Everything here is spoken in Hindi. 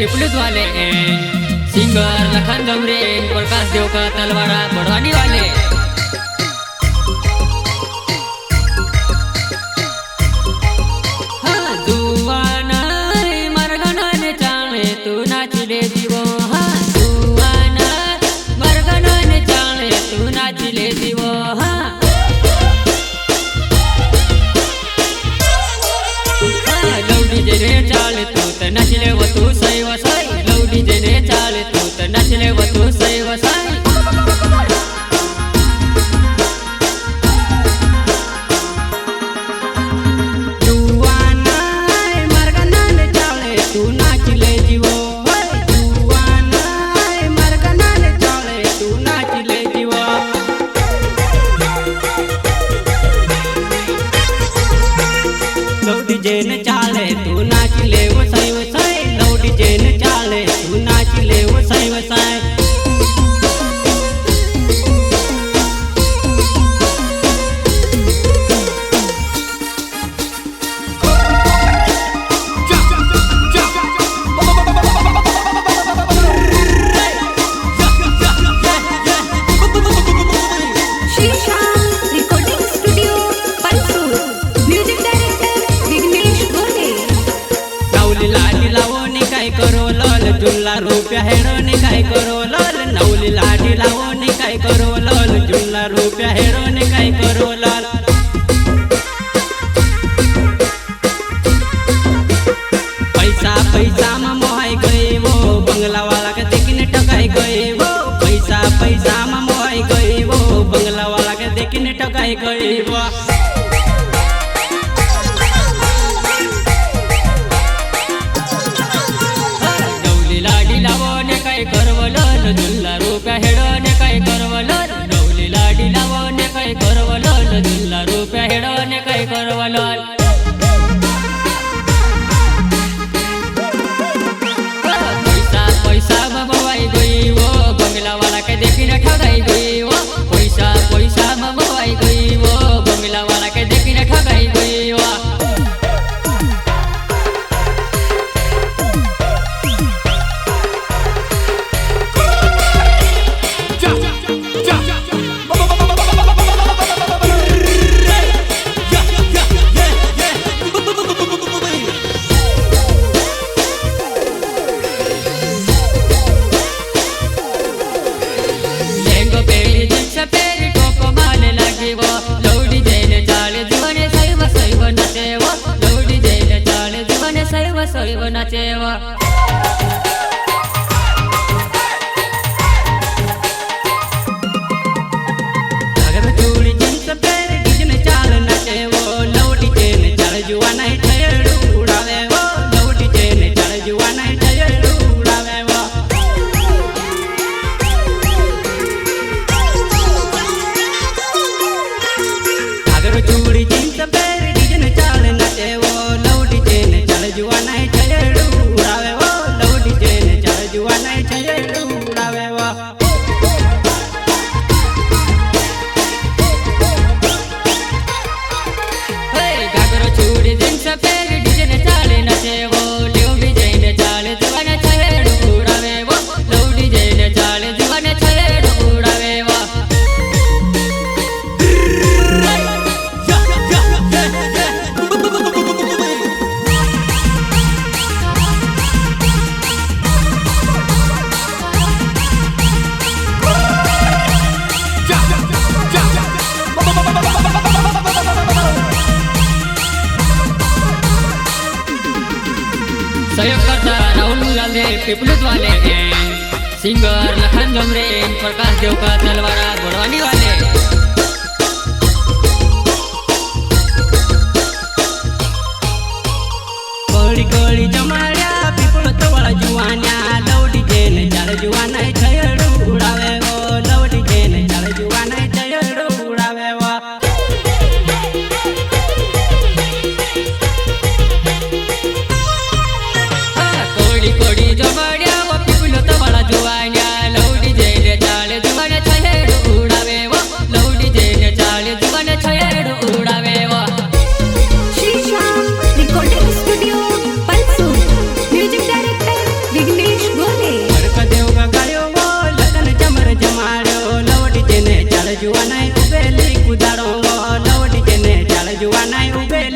पीपल्स वाले सिंगर लखन गमरे प्रकाश देव का तलवारा बढ़वानी वाले नचले वो तू सही वसाई लौडी जेने चाले तू त नचले वो तू सही वसाई जुवाना मरगना ने चाले तू नाचले जीवो जुवाना मरगना ने चाले तू नाचले जीवो लौडी जेने चाले तू नाचले वो सही वसाई लौडी जेने चाले तू नाचले वो सही वसाई जुल्ला रुपया हेड़ो ने काय करो लाल नौली लाठी लावो ने काय करो लाल जुल्ला रुपया हेड़ो ने काय करो लाल पैसा पैसा में मोहाई गए वो बंगला वाला के देखने टकाई गए वो पैसा पैसा में मोहाई गए वो बंगला वाला के देखने टकाई गए वो जुल्ला रुपया हेड़ो ने काय करवलोल नौली लाडी लावो ने काय करवलोल जुल्ला रुपया हेड़ो ने काय करवलोल पैसा पैसा बवाई गई वो बंगला वाला के देखिने ठगाई गई वो पैसा पैसा बवाई गई वो बंगला वाला के देखिने ठगाई गई वो सैव नचेवा अगर चूड़ी जींस पैर डिजन चाल नचेवो लौटी जेन चढ़ जुआ नहीं ठहर उड़ावे वो लौटी जेन चढ़ जुआ नहीं ठहर उड़ावे वो अगर चूड़ी जींस पैर डिजन चाल नचेवो लौटी जेन चढ़ जुआ नहीं सहयोगकर्ता राहुल मुलाले पीपल्स वाले सिंगर लखन गमरे प्रकाश देव का तलवारा बढ़वानी वाले कोड़ी कोड़ी जमाड़िया पीपल्स वाला जुआनिया लौटी जेन चढ़ जुआ नहीं ठहर उड़ावे वो लौटी जेन चढ़ जुआ नहीं ठहर उड़ावे वो कोड़ी जमाड़िया वो पीपल्स वाला जुआनिया लौटी जेन चढ़ जुआ नहीं ठहर उड़ावे वो नहीं उबेल